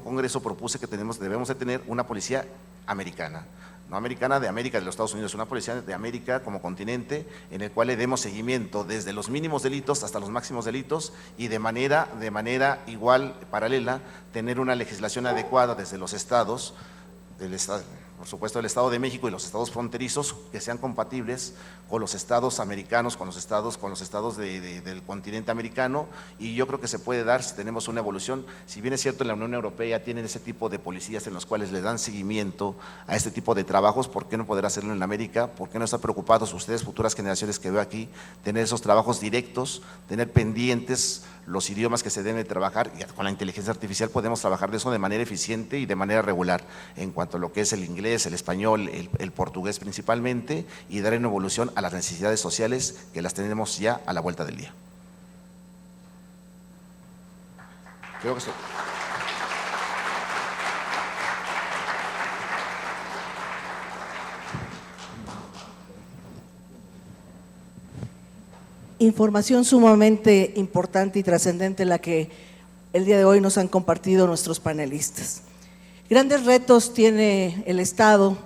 E: congreso propuse que debemos de tener una policía americana, no americana de América, de los Estados Unidos, una policía de América como continente, en el cual le demos seguimiento desde los mínimos delitos hasta los máximos delitos, y de manera igual, paralela, tener una legislación adecuada desde los estados, por supuesto del Estado de México y los estados fronterizos, que sean compatibles con los estados americanos, con los estados del continente americano. Y yo creo que se puede dar si tenemos una evolución. Si bien es cierto, en la Unión Europea tienen ese tipo de policías en los cuales le dan seguimiento a este tipo de trabajos, ¿por qué no poder hacerlo en América? ¿Por qué no están preocupados ustedes, futuras generaciones que veo aquí, tener esos trabajos directos, tener pendientes los idiomas que se deben trabajar? Y con la inteligencia artificial podemos trabajar de eso de manera eficiente y de manera regular, en cuanto a lo que es el inglés, el español, el portugués principalmente, y dar una evolución a las necesidades sociales que las tenemos ya a la vuelta del día. Creo que sí.
B: Información sumamente importante y trascendente la que el día de hoy nos han compartido nuestros panelistas. Grandes retos tiene el Estado,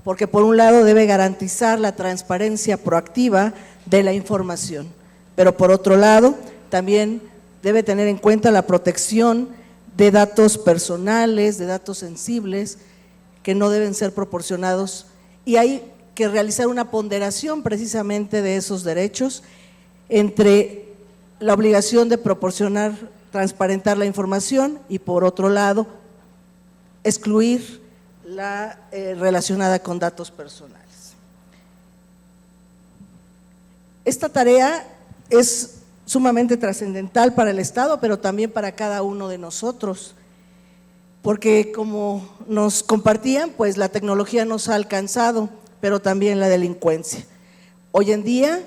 B: porque por un lado debe garantizar la transparencia proactiva de la información, pero por otro lado también debe tener en cuenta la protección de datos personales, de datos sensibles, que no deben ser proporcionados, y hay que realizar una ponderación precisamente de esos derechos entre la obligación de transparentar la información y por otro lado excluir la relacionada con datos personales. Esta tarea es sumamente trascendental para el Estado, pero también para cada uno de nosotros, porque como nos compartían, pues la tecnología nos ha alcanzado, pero también la delincuencia. Hoy en día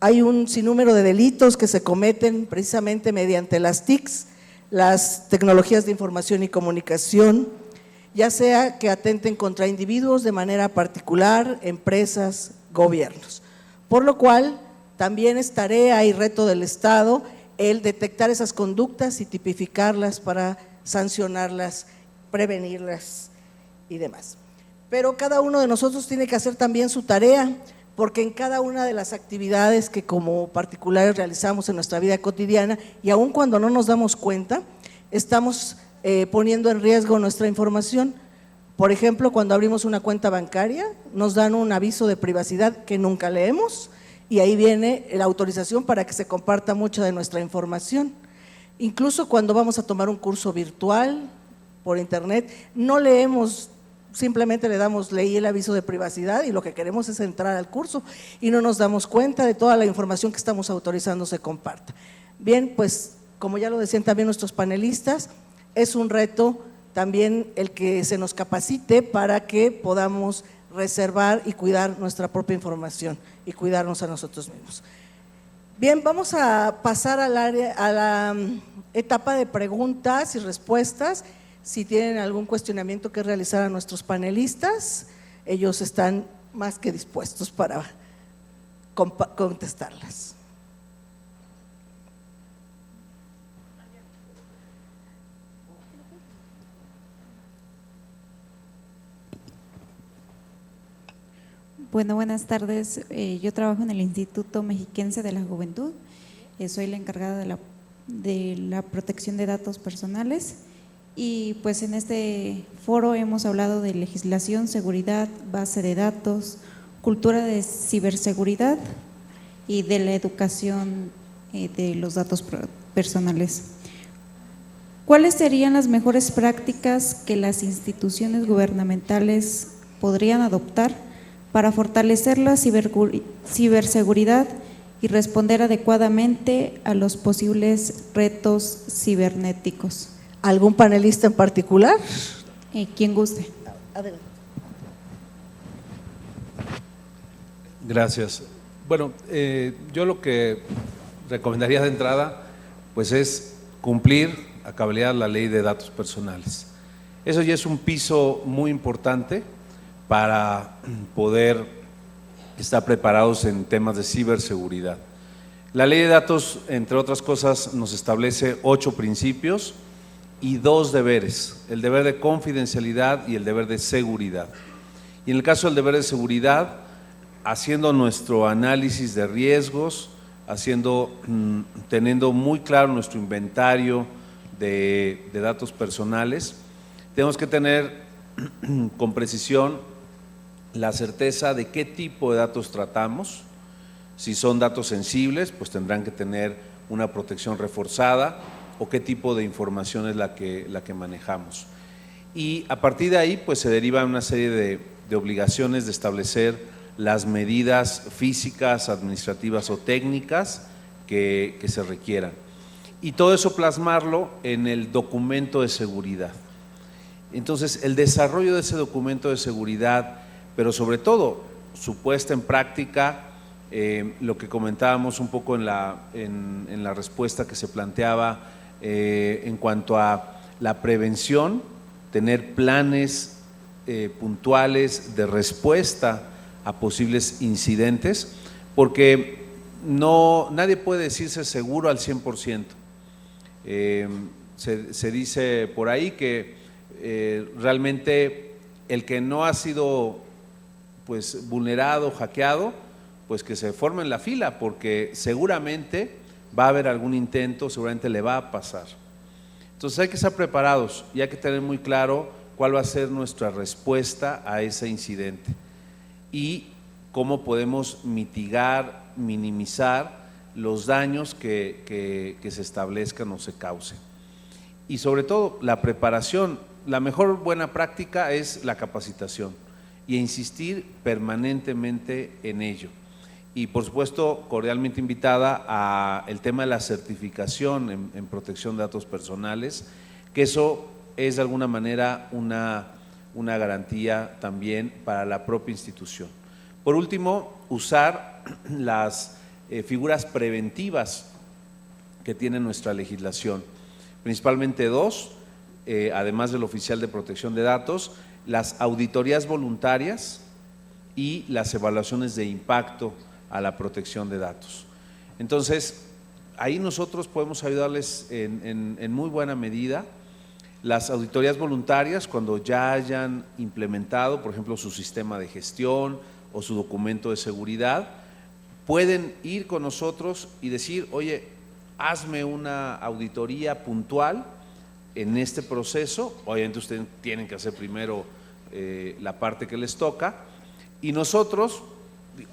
B: hay un sinnúmero de delitos que se cometen precisamente mediante las TICs, las tecnologías de información y comunicación, ya sea que atenten contra individuos de manera particular, empresas, gobiernos. Por lo cual También es tarea y reto del Estado el detectar esas conductas y tipificarlas para sancionarlas, prevenirlas y demás. Pero cada uno de nosotros tiene que hacer también su tarea, porque en cada una de las actividades que como particulares realizamos en nuestra vida cotidiana, y aun cuando no nos damos cuenta, estamos poniendo en riesgo nuestra información. Por ejemplo, cuando abrimos una cuenta bancaria, nos dan un aviso de privacidad que nunca leemos, y ahí viene la autorización para que se comparta mucha de nuestra información. Incluso cuando vamos a tomar un curso virtual por internet, no leemos, simplemente le damos leí el aviso de privacidad y lo que queremos es entrar al curso y no nos damos cuenta de toda la información que estamos autorizando se comparta. Bien, pues como ya lo decían también nuestros panelistas, es un reto también el que se nos capacite para que podamos reservar y cuidar nuestra propia información y cuidarnos a nosotros mismos. Bien, vamos a pasar a la etapa de preguntas y respuestas. Si tienen algún cuestionamiento que realizar a nuestros panelistas, ellos están más que dispuestos para contestarlas.
F: Bueno, buenas tardes. Yo trabajo en el Instituto Mexiquense de la Juventud. Soy la encargada de la protección de datos personales. Y pues en este foro hemos hablado de legislación, seguridad, base de datos, cultura de ciberseguridad y de la educación de los datos personales. ¿Cuáles serían las mejores prácticas que las instituciones gubernamentales podrían adoptar para fortalecer la ciberseguridad y responder adecuadamente a los posibles retos cibernéticos?
B: ¿Algún panelista en particular?
F: Quien guste.
B: Adelante.
C: Gracias. Bueno, yo lo que recomendaría de entrada pues es cumplir a cabalidad la ley de datos personales. Eso ya es un piso muy importante para poder estar preparados en temas de ciberseguridad. La ley de datos, entre otras cosas, nos establece 8 principios y 2 deberes, el deber de confidencialidad y el deber de seguridad. Y en el caso del deber de seguridad, haciendo nuestro análisis de riesgos, teniendo muy claro nuestro inventario de datos personales, tenemos que tener con precisión la certeza de qué tipo de datos tratamos. Si son datos sensibles, pues tendrán que tener una protección reforzada, o qué tipo de información es la que manejamos. Y a partir de ahí pues se deriva una serie de obligaciones de establecer las medidas físicas, administrativas o técnicas que se requieran. Y todo eso plasmarlo en el documento de seguridad. Entonces el desarrollo de ese documento de seguridad, pero sobre todo su puesta en práctica, lo que comentábamos un poco en la respuesta que se planteaba en cuanto a la prevención, tener planes puntuales de respuesta a posibles incidentes, porque nadie puede decirse seguro al 100%. Se dice por ahí que realmente el que no ha sido pues vulnerado, hackeado, pues que se forme en la fila, porque seguramente va a haber algún intento, seguramente le va a pasar. Entonces hay que estar preparados y hay que tener muy claro cuál va a ser nuestra respuesta a ese incidente y cómo podemos mitigar, minimizar los daños que se establezcan o se causen. Y sobre todo la preparación. La mejor buena práctica es la capacitación y insistir permanentemente en ello. Y por supuesto, cordialmente invitada al tema de la certificación en protección de datos personales, que eso es de alguna manera una garantía también para la propia institución. Por último, usar las figuras preventivas que tiene nuestra legislación, principalmente 2, además del oficial de protección de datos, las auditorías voluntarias y las evaluaciones de impacto a la protección de datos. Entonces, ahí nosotros podemos ayudarles en muy buena medida. Las auditorías voluntarias, cuando ya hayan implementado, por ejemplo, su sistema de gestión o su documento de seguridad, pueden ir con nosotros y decir, oye, hazme una auditoría puntual en este proceso. Obviamente ustedes tienen que hacer primero la parte que les toca, y nosotros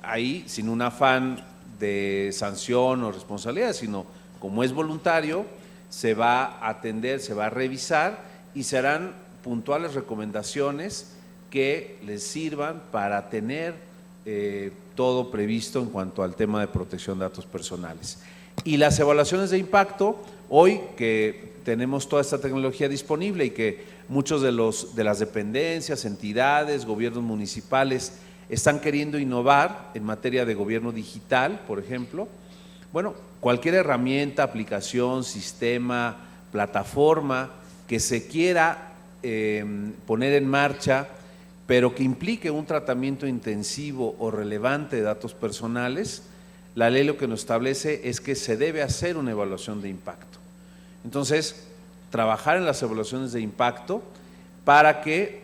C: ahí, sin un afán de sanción o responsabilidad, sino como es voluntario, se va a atender, se va a revisar y se harán puntuales recomendaciones que les sirvan para tener todo previsto en cuanto al tema de protección de datos personales. Y las evaluaciones de impacto, hoy que tenemos toda esta tecnología disponible y que muchos de las dependencias, entidades, gobiernos municipales están queriendo innovar en materia de gobierno digital, por ejemplo, bueno, cualquier herramienta, aplicación, sistema, plataforma que se quiera poner en marcha, pero que implique un tratamiento intensivo o relevante de datos personales, la ley lo que nos establece es que se debe hacer una evaluación de impacto. Entonces, trabajar en las evaluaciones de impacto para que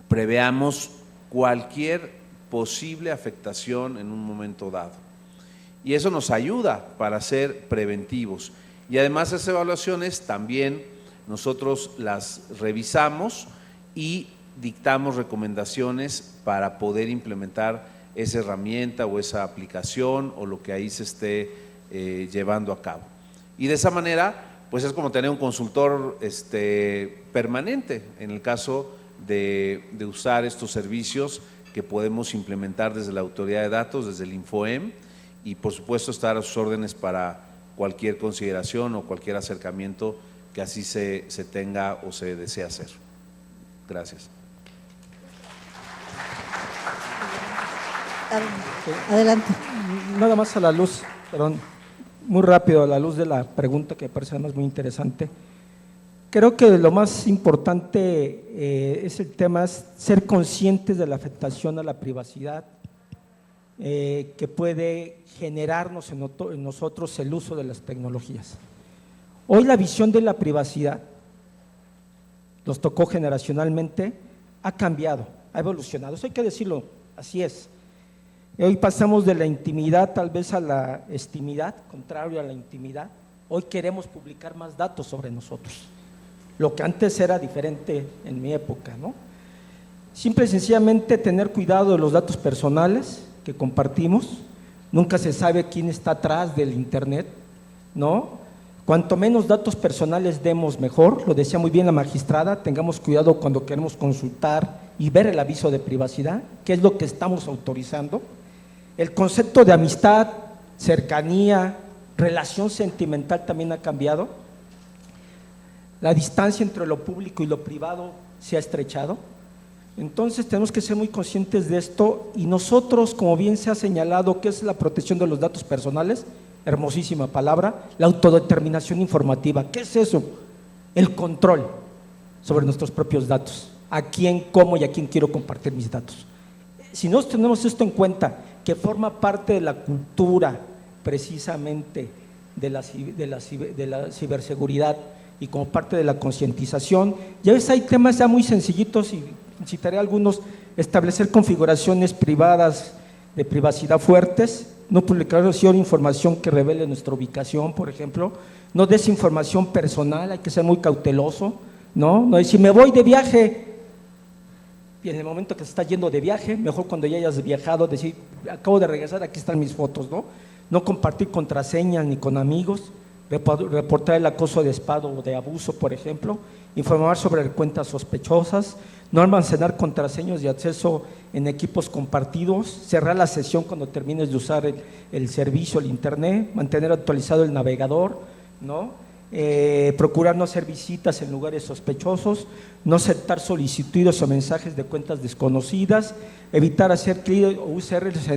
C: preveamos cualquier posible afectación en un momento dado. Y eso nos ayuda para ser preventivos. Y además esas evaluaciones también nosotros las revisamos y dictamos recomendaciones para poder implementar esa herramienta o esa aplicación o lo que ahí se esté llevando a cabo. Y de esa manera, pues es como tener un consultor permanente en el caso de usar estos servicios que podemos implementar desde la Autoridad de Datos, desde el InfoEM, y por supuesto estar a sus órdenes para cualquier consideración o cualquier acercamiento que así se tenga o se desee hacer. Gracias.
B: Adelante.
D: Nada más a la luz, perdón, muy rápido, a la luz de la pregunta que me parece además muy interesante. Creo que lo más importante es el tema, es ser conscientes de la afectación a la privacidad que puede generarnos en nosotros el uso de las tecnologías. Hoy la visión de la privacidad, nos tocó generacionalmente, ha cambiado, ha evolucionado, eso hay que decirlo, así es. Hoy pasamos de la intimidad tal vez a la estimidad, contrario a la intimidad. Hoy queremos publicar más datos sobre nosotros, lo que antes era diferente en mi época, ¿no? Simple y sencillamente tener cuidado de los datos personales que compartimos. Nunca se sabe quién está atrás del internet, ¿no? Cuanto menos datos personales demos, mejor. Lo decía muy bien la magistrada, tengamos cuidado cuando queremos consultar y ver el aviso de privacidad, qué es lo que estamos autorizando. El concepto de amistad, cercanía, relación sentimental también ha cambiado. La distancia entre lo público y lo privado se ha estrechado. Entonces tenemos que ser muy conscientes de esto, y nosotros, como bien se ha señalado, ¿qué es la protección de los datos personales? Hermosísima palabra, la autodeterminación informativa. ¿Qué es eso? El control sobre nuestros propios datos. ¿A quién, cómo y a quién quiero compartir mis datos? Si no tenemos esto en cuenta, que forma parte de la cultura precisamente de la ciberseguridad y como parte de la concientización, ya ves, hay temas ya muy sencillitos y citaré algunos: establecer configuraciones privadas de privacidad fuertes, no publicar información que revele nuestra ubicación, por ejemplo, no desinformación personal, hay que ser muy cauteloso, ¿no? No decir, me voy de viaje, y en el momento que se está yendo de viaje, mejor cuando ya hayas viajado, decir, acabo de regresar, aquí están mis fotos, ¿no? No compartir contraseñas ni con amigos, reportar el acoso de espado o de abuso, por ejemplo, informar sobre cuentas sospechosas, no almacenar contraseñas de acceso en equipos compartidos, cerrar la sesión cuando termines de usar el servicio, el internet, mantener actualizado el navegador, ¿no? Procurar no hacer visitas en lugares sospechosos, no aceptar solicitudes o mensajes de cuentas desconocidas, evitar hacer clic o URLs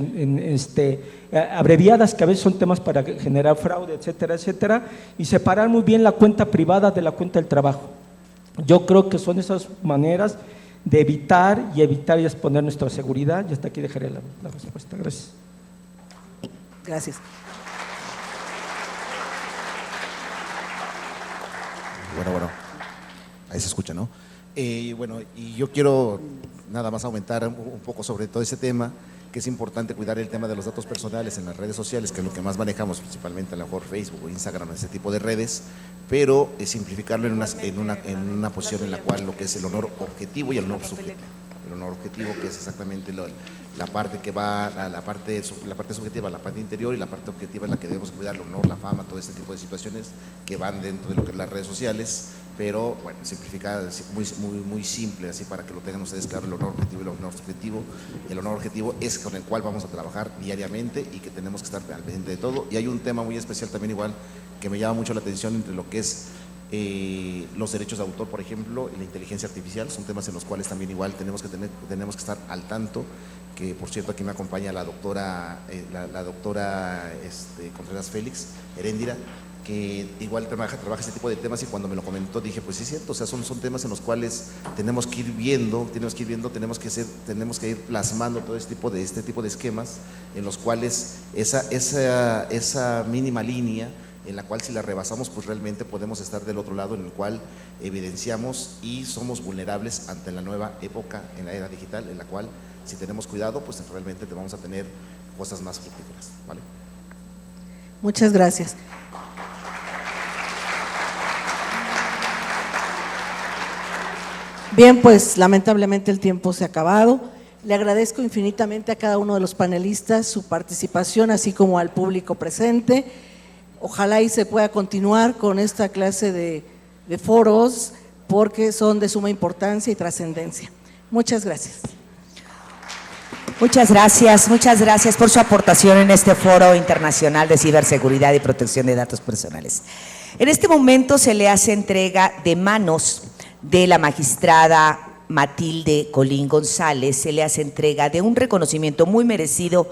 D: abreviadas, que a veces son temas para generar fraude, etcétera, etcétera, y separar muy bien la cuenta privada de la cuenta del trabajo. Yo creo que son esas maneras de evitar y exponer nuestra seguridad. Y hasta aquí dejaré la respuesta. Gracias.
B: Gracias.
E: Bueno, ahí se escucha, ¿no? Bueno, y yo quiero nada más aumentar un poco sobre todo ese tema, que es importante cuidar el tema de los datos personales en las redes sociales, que es lo que más manejamos, principalmente a lo mejor Facebook o Instagram, ese tipo de redes, pero simplificarlo en una posición en la cual lo que es el honor objetivo y el honor subjetivo. El honor objetivo, que es exactamente la parte que va, la parte subjetiva, la parte interior, y la parte objetiva es la que debemos cuidar, el honor, la fama, todo este tipo de situaciones que van dentro de lo que es las redes sociales, pero bueno, simplificada, muy simple, así para que lo tengan ustedes claro, el honor objetivo y el honor subjetivo. El honor objetivo es con el cual vamos a trabajar diariamente y que tenemos que estar al pendiente de todo. Y hay un tema muy especial también igual que me llama mucho la atención entre lo que es los derechos de autor, por ejemplo, y la inteligencia artificial, son temas en los cuales también igual tenemos que estar al tanto, que por cierto aquí me acompaña la doctora Contreras Félix Heréndira, que igual trabaja este tipo de temas, y cuando me lo comentó dije, pues sí es cierto, o sea, son temas en los cuales tenemos que ir viendo, tenemos que ir plasmando todo este tipo de esquemas, en los cuales esa mínima línea, en la cual si la rebasamos, pues realmente podemos estar del otro lado, en el cual evidenciamos y somos vulnerables ante la nueva época, en la era digital, en la cual si tenemos cuidado, pues realmente vamos a tener cosas más fructíferas, ¿vale?
B: Muchas gracias. Bien, pues lamentablemente el tiempo se ha acabado. Le agradezco infinitamente a cada uno de los panelistas su participación, así como al público presente. Ojalá y se pueda continuar con esta clase de foros, porque son de suma importancia y trascendencia. Muchas gracias.
A: Muchas gracias por su aportación en este Foro Internacional de Ciberseguridad y Protección de Datos Personales. En este momento se le hace entrega de manos de la magistrada Matilde Colín González, se le hace entrega de un reconocimiento muy merecido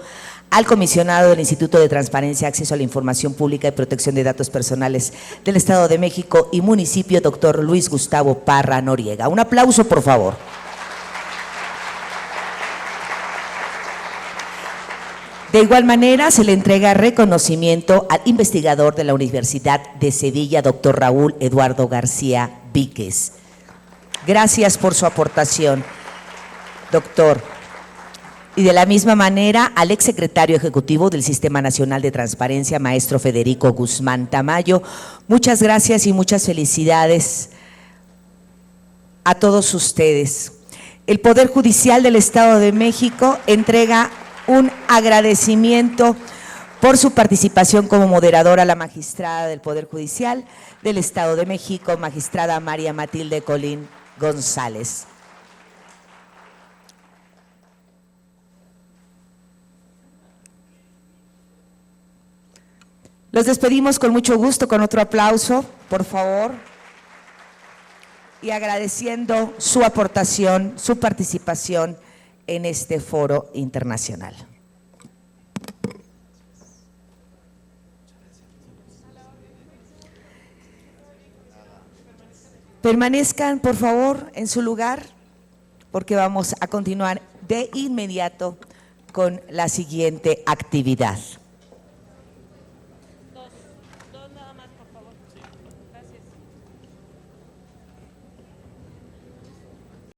A: al comisionado del Instituto de Transparencia, Acceso a la Información Pública y Protección de Datos Personales del Estado de México y municipio, doctor Luis Gustavo Parra Noriega. Un aplauso, por favor. De igual manera, se le entrega reconocimiento al investigador de la Universidad de Sevilla, doctor Raúl Eduardo García Víquez. Gracias por su aportación, doctor. Y de la misma manera, al exsecretario ejecutivo del Sistema Nacional de Transparencia, maestro Federico Guzmán Tamayo, muchas gracias y muchas felicidades a todos ustedes. El Poder Judicial del Estado de México entrega un agradecimiento por su participación como moderadora a la magistrada del Poder Judicial del Estado de México, magistrada María Matilde Colín González. Los despedimos con mucho gusto, con otro aplauso, por favor, y agradeciendo su aportación, su participación en este foro internacional. Permanezcan, por favor, en su lugar, porque vamos a continuar de inmediato con la siguiente actividad.